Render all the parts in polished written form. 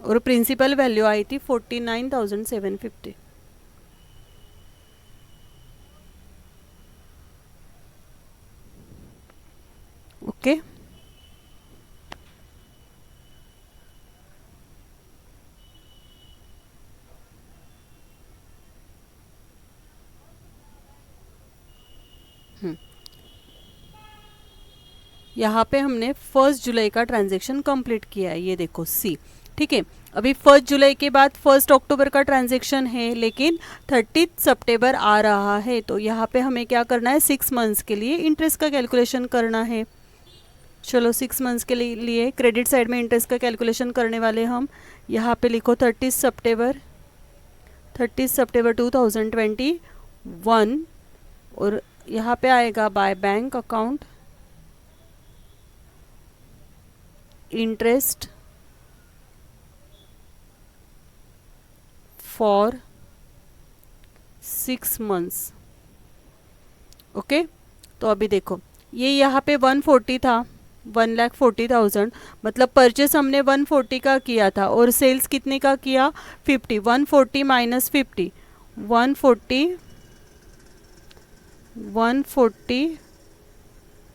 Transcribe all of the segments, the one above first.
और principal value आई थी 49,750। Okay. यहाँ पे हमने 1 जुलाई का ट्रांजैक्शन कंप्लीट किया है, ये देखो सी। ठीक है, अभी 1 जुलाई के बाद 1 अक्टूबर का ट्रांजैक्शन है, लेकिन 30 सितंबर आ रहा है, तो यहाँ पे हमें क्या करना है, 6 मंथ्स के लिए इंटरेस्ट का कैलकुलेशन करना है। चलो 6 मंथ्स के लिए क्रेडिट साइड में इंटरेस्ट का कैलकुलेशन करने वाले हम। यहाँ पे लिखो 30 सितंबर 2021, और यहाँ पे आएगा by bank account interest for 6 months. Okay, तो अभी देखो ये यहाँ पे 140 था, 1,40,000, मतलब परचेस हमने 140 का किया था और सेल्स कितने का किया, 50। 140 माइनस 50, 140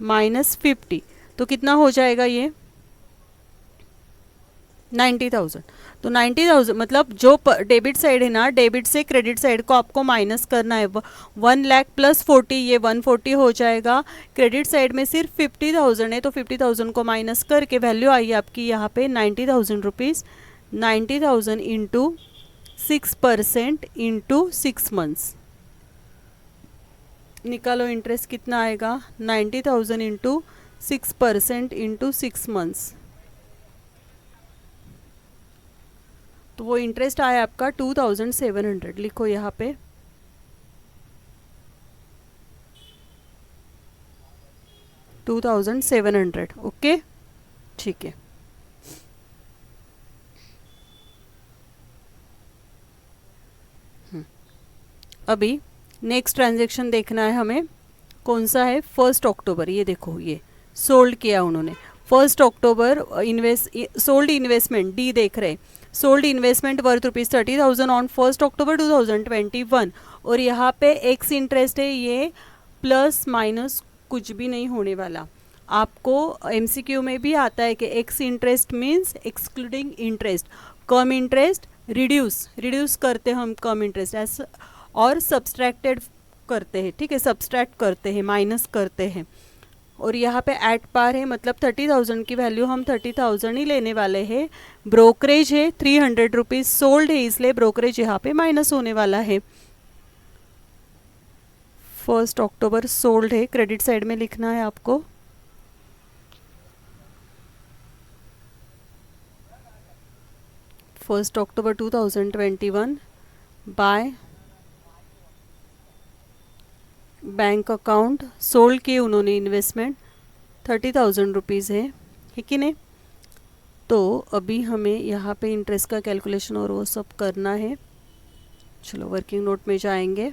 माइनस 50, तो कितना हो जाएगा ये, 90,000। तो 90,000 मतलब जो डेबिट साइड है ना, डेबिट से क्रेडिट साइड को आपको माइनस करना है। 1,00,000 प्लस 40, ये 140 हो जाएगा। क्रेडिट साइड में सिर्फ 50,000 है, तो 50,000 को माइनस करके वैल्यू आई आपकी यहाँ पे 90,000 रुपीज़। 90,000 इंटू 6% इंटू 6 मंथ्स, निकालो इंटरेस्ट कितना आएगा, 90,000 इंटू 6% इंटू 6 मंथ्स, तो वो इंटरेस्ट आया आपका 2,700। लिखो यहाँ पे 2,700। ओके, ठीक है। अभी नेक्स्ट ट्रांजैक्शन देखना है हमें, कौन सा है, 1 अक्टूबर। ये देखो ये सोल्ड किया उन्होंने 1 अक्टूबर। सोल्ड इन्वेस्टमेंट डी देख रहे, सोल्ड इन्वेस्टमेंट वर्थ ₹30,000 ऑन 1 अक्टूबर 2021, और यहाँ पे एक्स इंटरेस्ट है, ये प्लस माइनस कुछ भी नहीं होने वाला। आपको एमसीक्यू में भी आता है कि ex interest means excluding interest, cum interest reduce करते हम कम इंटरेस्ट ऐसा, और सब्सट्रैक्टेड करते हैं, ठीक है, सब्सट्रैक्ट करते हैं, माइनस करते हैं। और यहाँ पे एट पार है, मतलब 30,000 की वैल्यू हम 30,000 ही लेने वाले हैं। ब्रोकरेज है 300 रुपीज़, सोल्ड है इसलिए ब्रोकरेज यहाँ पे माइनस होने वाला है। 1 अक्टूबर सोल्ड है, क्रेडिट साइड में लिखना है आपको। First October 2021 by bank account, sold किए उन्होंने इन्वेस्टमेंट, 30,000 रुपीज़ है कि नहीं। तो अभी हमें यहाँ पे इंटरेस्ट का कैलकुलेशन और वो सब करना है। चलो वर्किंग नोट में जाएंगे।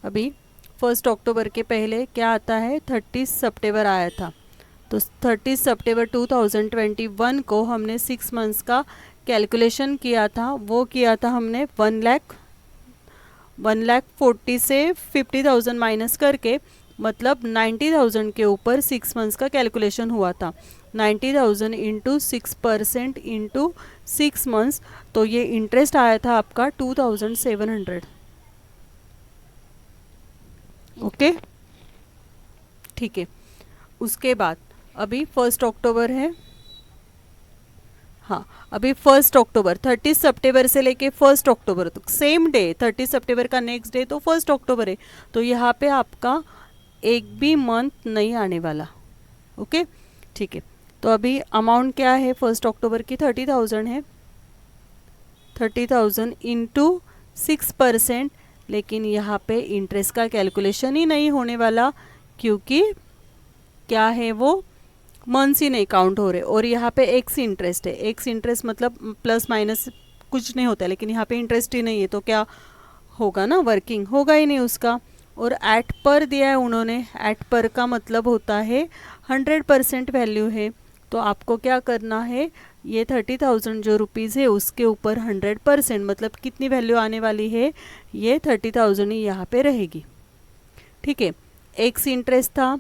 अभी 1 अक्टूबर के पहले क्या आता है, 30 सितंबर आया था, तो 30 सितंबर 2021 को हमने 6 मंथ्स का कैलकुलेशन किया था। वो किया था हमने 1,40,000 से 50,000 माइनस करके, मतलब 90,000 के ऊपर 6 मंथ्स का कैलकुलेशन हुआ था। 90,000 इंटू 6% इंटू 6 मंथ्स, तो ये इंटरेस्ट आया था आपका 2,700। ओके, ठीक है। उसके बाद अभी 1 अक्टूबर है, हाँ अभी 1 अक्टूबर, 30 सितंबर से लेके 1 अक्टूबर तक सेम डे, 30 सितंबर का नेक्स्ट डे तो 1 अक्टूबर है, तो यहाँ पे आपका एक भी मंथ नहीं आने वाला। ओके, ठीक है। तो अभी अमाउंट क्या है 1 अक्टूबर की, 30,000 है, 30,000 इंटू 6%, लेकिन यहाँ पे इंटरेस्ट का कैलकुलेशन ही नहीं होने वाला, क्योंकि क्या है वो मंथ्स ही नहीं काउंट हो रहे। और यहाँ पे एक्स इंटरेस्ट है, एक्स इंटरेस्ट मतलब प्लस माइनस कुछ नहीं होता है, लेकिन यहाँ पे इंटरेस्ट ही नहीं है तो क्या होगा ना, वर्किंग होगा ही नहीं उसका। और एट पर दिया है उन्होंने, एट पर का मतलब होता है 100% वैल्यू है, तो आपको क्या करना है, ये 30,000 जो रुपीज़ है उसके ऊपर 100% मतलब कितनी वैल्यू आने वाली है, ये 30,000 ही यहाँ पे रहेगी। ठीक है, एक्स इंटरेस्ट था,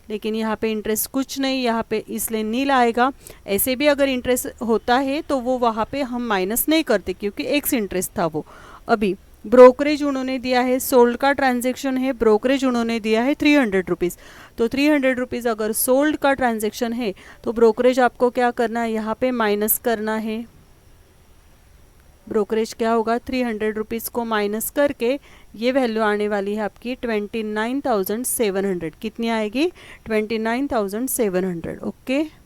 लेकिन यहाँ पे इंटरेस्ट कुछ नहीं, यहाँ पे इसलिए नील आएगा। ऐसे भी अगर इंटरेस्ट होता है तो वो वहाँ पे हम माइनस नहीं करते क्योंकि एक्स इंटरेस्ट था वो। अभी ब्रोकरेज उन्होंने दिया है, सोल्ड का ट्रांजैक्शन है, ब्रोकरेज उन्होंने दिया है 300 रुपीज़, तो 300 रुपीज़ अगर सोल्ड का ट्रांजैक्शन है तो ब्रोकरेज आपको क्या करना है, यहाँ पे माइनस करना है। ब्रोकरेज क्या होगा, 300 रुपीज़ को माइनस करके ये वैल्यू आने वाली है आपकी 29,700। कितनी आएगी, 29,700। ओके,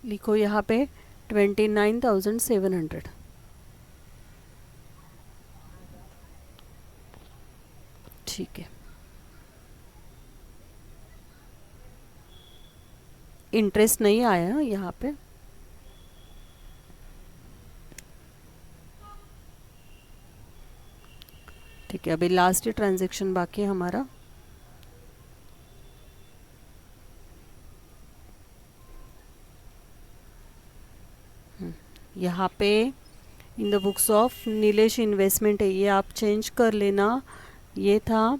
लिखो यहाँ पे 29,700। ठीक है, इंटरेस्ट नहीं आया यहाँ पे। ठीक है, अभी लास्ट ट्रांजैक्शन बाकी है हमारा। यहाँ पे in the books of Nilesh investment है, ये आप चेंज कर लेना, ये था,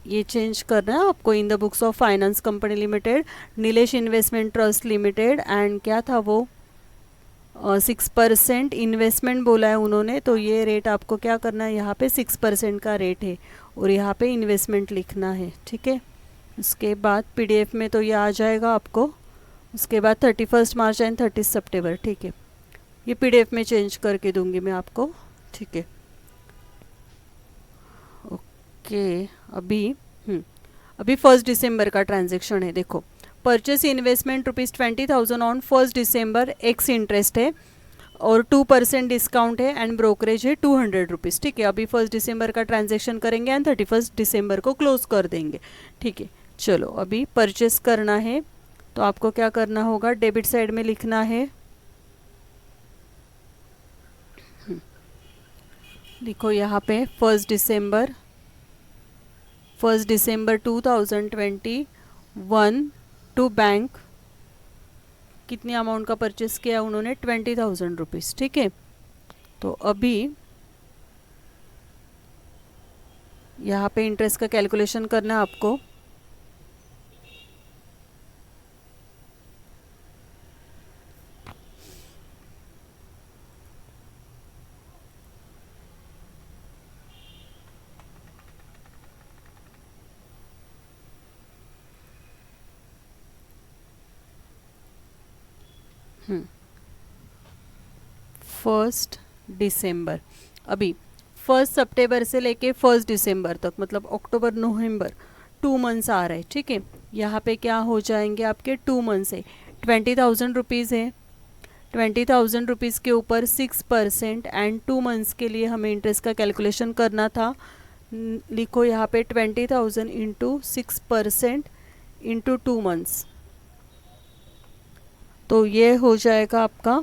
ये चेंज करना है आपको। In the books of finance company limited, Nilesh investment trust limited, and क्या था वो 6% इन्वेस्टमेंट बोला है उन्होंने, तो ये रेट आपको क्या करना है, यहाँ पे 6% का रेट है और यहाँ पे इन्वेस्टमेंट लिखना है। ठीक है, उसके बाद पीडीएफ में तो ये आ जाएगा आपको, उसके बाद 31 मार्च एंड 30 सितंबर। ठीक है, ये पीडीएफ में चेंज करके दूंगी मैं आपको। ठीक है, ओके। अभी 1 दिसंबर का ट्रांजैक्शन है, देखो purchase investment ₹20,000 on 1 December, x interest है और 2% डिस्काउंट है एंड ब्रोकरेज है 200 रुपीज़। ठीक है, अभी 1 दिसंबर का ट्रांजैक्शन करेंगे एंड 31 दिसंबर को क्लोज कर देंगे। ठीक है, चलो अभी परचेस करना है तो आपको क्या करना होगा, डेबिट साइड में लिखना है, लिखो यहाँ पे 1 दिसंबर 2021 टू बैंक, कितनी अमाउंट का परचेस किया उन्होंने, 20,000 रुपीज़। ठीक है, तो अभी यहाँ पे इंटरेस्ट का कैलकुलेशन करना है आपको। फर्स्ट दिसंबर, अभी 1 सितंबर से लेके 1 दिसंबर तक मतलब अक्टूबर नवंबर 2 मंथ्स आ रहे हैं। ठीक है, यहाँ पे क्या हो जाएंगे आपके 2 मंथ्स है, 20,000 रुपीज़ है, 20,000 रुपीज़ के ऊपर 6% एंड 2 मंथ्स के लिए हमें इंटरेस्ट का कैलकुलेशन करना था। लिखो यहाँ पे 20,000 इंटू 6% इंटू 2 मंथ्स, तो ये हो जाएगा आपका,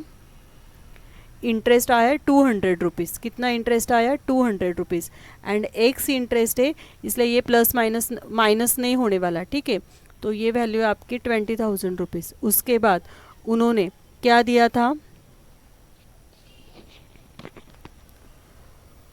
इंटरेस्ट आया 200 रुपीज़। कितना इंटरेस्ट आया, 200 रुपीज़ एंड एक्स इंटरेस्ट है इसलिए ये प्लस माइनस नहीं होने वाला। ठीक है, तो ये वैल्यू है आपकी 20,000 रुपीज़। उसके बाद उन्होंने क्या दिया था,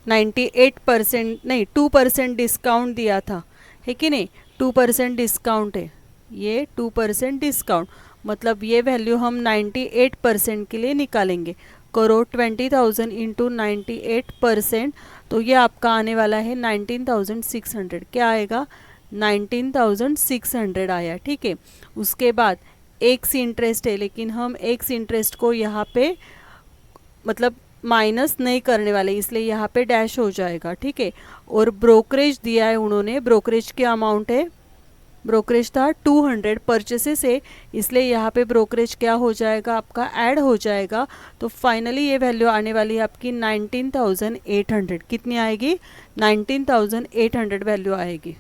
98% नहीं 2% डिस्काउंट दिया था, है कि नहीं, 2% डिस्काउंट है, ये 2% डिस्काउंट मतलब ये वैल्यू हम 98% के लिए निकालेंगे। करो 20,000 इंटू 98%, तो ये आपका आने वाला है 19,600। क्या आएगा, 19,600 आया। ठीक है, उसके बाद एक्स इंटरेस्ट है, लेकिन हम एक्स इंटरेस्ट को यहाँ पे मतलब माइनस नहीं करने वाले इसलिए यहाँ पे डैश हो जाएगा। ठीक है, और ब्रोकरेज दिया है उन्होंने, ब्रोकरेज की अमाउंट है, ब्रोकरेज था 200 परचेसेस है इसलिए यहाँ पे ब्रोकरेज क्या हो जाएगा आपका, ऐड हो जाएगा। तो फाइनली ये वैल्यू आने वाली है आपकी 19,800। कितनी आएगी, 19,800 वैल्यू आएगी।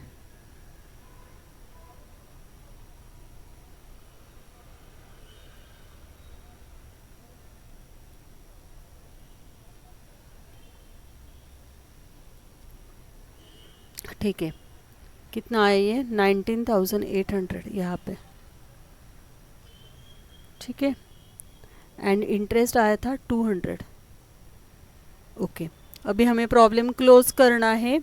ठीक है, कितना आया ये 19,800 यहाँ पे, ठीक है, एंड इंटरेस्ट आया था 200। ओके, अभी हमें प्रॉब्लम क्लोज करना है,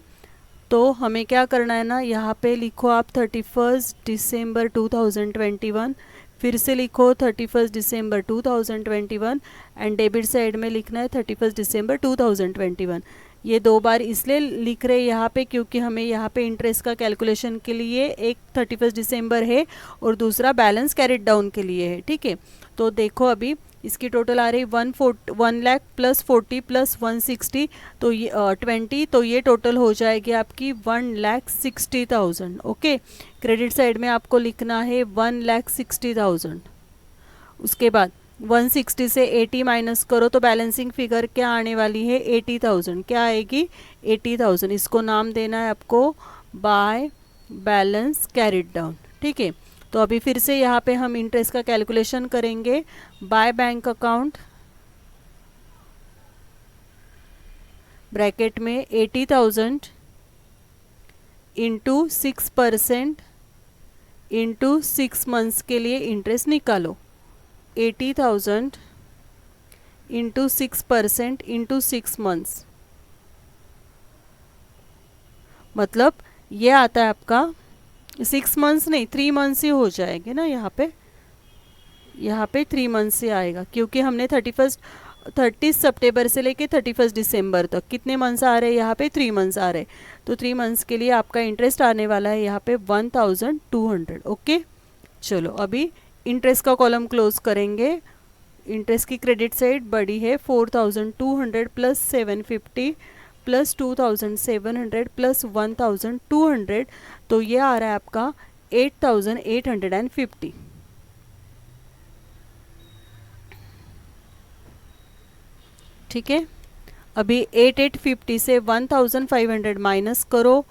तो हमें क्या करना है ना, यहाँ पे लिखो आप 31 दिसंबर 2021, फिर से लिखो 31 दिसंबर 2021 एंड डेबिट साइड में लिखना है 31 दिसंबर 2021। ये दो बार इसलिए लिख रहे हैं यहाँ पे क्योंकि हमें यहाँ पे इंटरेस्ट का कैलकुलेशन के लिए एक 31 दिसंबर है और दूसरा बैलेंस कैरिड डाउन के लिए है, ठीक है। तो देखो अभी इसकी टोटल आ रही 1 लाख प्लस 40 प्लस 160, तो ये 20, तो ये टोटल हो जाएगी आपकी 1,60,000। ओके, क्रेडिट साइड में आपको लिखना है 1,60,000। उसके बाद 160 से 80 माइनस करो तो बैलेंसिंग फिगर क्या आने वाली है 80,000। क्या आएगी 80,000। इसको नाम देना है आपको बाय बैलेंस कैरिड डाउन, ठीक है। तो अभी फिर से यहाँ पे हम इंटरेस्ट का कैलकुलेशन करेंगे। बाय बैंक अकाउंट ब्रैकेट में 80,000 इंटू 6% इंटू 6 मंथ्स के लिए इंटरेस्ट निकालो। 80,000 इंटू 6% इंटू 6 मंथ्स, मतलब ये आता है आपका 6 मंथ्स नहीं 3 मंथ्स ही हो जाएंगे ना, यहाँ पे 3 मंथ्स से आएगा क्योंकि हमने 30 सितंबर से लेके 31 दिसंबर तक कितने मंथ्स आ रहे हैं यहाँ पे 3 मंथ्स आ रहे हैं। तो 3 मंथ्स के लिए आपका इंटरेस्ट आने वाला है यहाँ पे 1,200। ओके, चलो अभी इंटरेस्ट का कॉलम क्लोज करेंगे। इंटरेस्ट की क्रेडिट साइड बड़ी है 4,200 प्लस 750 प्लस 2,700 प्लस 1,200, तो ये आ रहा है आपका 8,850। ठीक है, अभी 8,850 से 1,500 माइनस करो,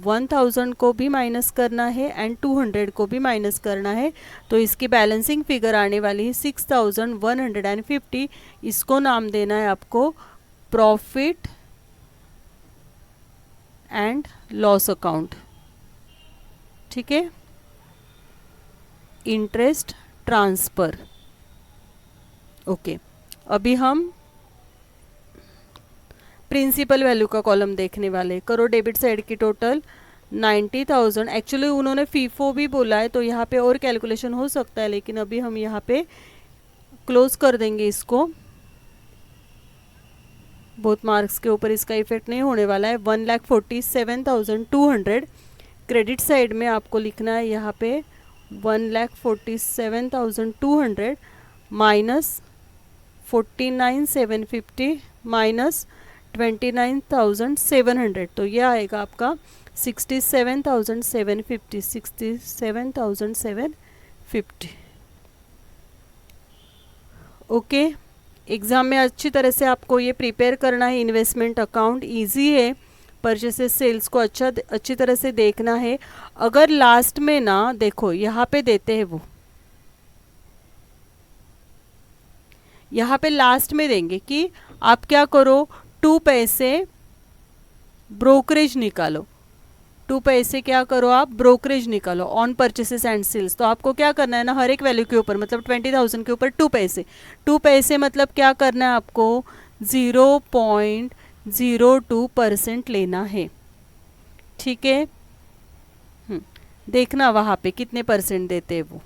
1,000 को भी माइनस करना है एंड 200 को भी माइनस करना है, तो इसकी बैलेंसिंग फिगर आने वाली है 6,150। इसको नाम देना है आपको प्रॉफिट एंड लॉस अकाउंट, ठीक है, इंटरेस्ट ट्रांसफर। ओके, अभी हम प्रिंसिपल वैल्यू का कॉलम देखने वाले। करो डेबिट साइड की टोटल 90,000। एक्चुअली उन्होंने फीफो भी बोला है तो यहाँ पे और कैलकुलेशन हो सकता है, लेकिन अभी हम यहाँ पे क्लोज कर देंगे इसको। बहुत मार्क्स के ऊपर इसका इफेक्ट नहीं होने वाला है। 1,47,200 क्रेडिट साइड में आपको लिखना है यहाँ पे 1,47,200 माइनस 49,750 माइनस 29,700, तो ये आएगा आपका 67,750, 67,750। ओके, एग्ज़ाम में अच्छी तरह से आपको ये प्रिपेयर करना है। इन्वेस्टमेंट अकाउंट इजी है, परचेसेस सेल्स को अच्छी तरह से देखना है। अगर लास्ट में ना देखो यहाँ पे देते हैं वो, यहाँ पे लास्ट में देंगे कि आप क्या करो 2 पैसे ब्रोकरेज निकालो, 2 पैसे क्या करो आप ब्रोकरेज निकालो ऑन परचेसेस एंड सेल्स। तो आपको क्या करना है ना, हर एक वैल्यू के ऊपर मतलब 20,000 के ऊपर 2 पैसे, 2 पैसे मतलब क्या करना है आपको 0.02% लेना है, ठीक है। देखना वहाँ पे कितने परसेंट देते हैं वो।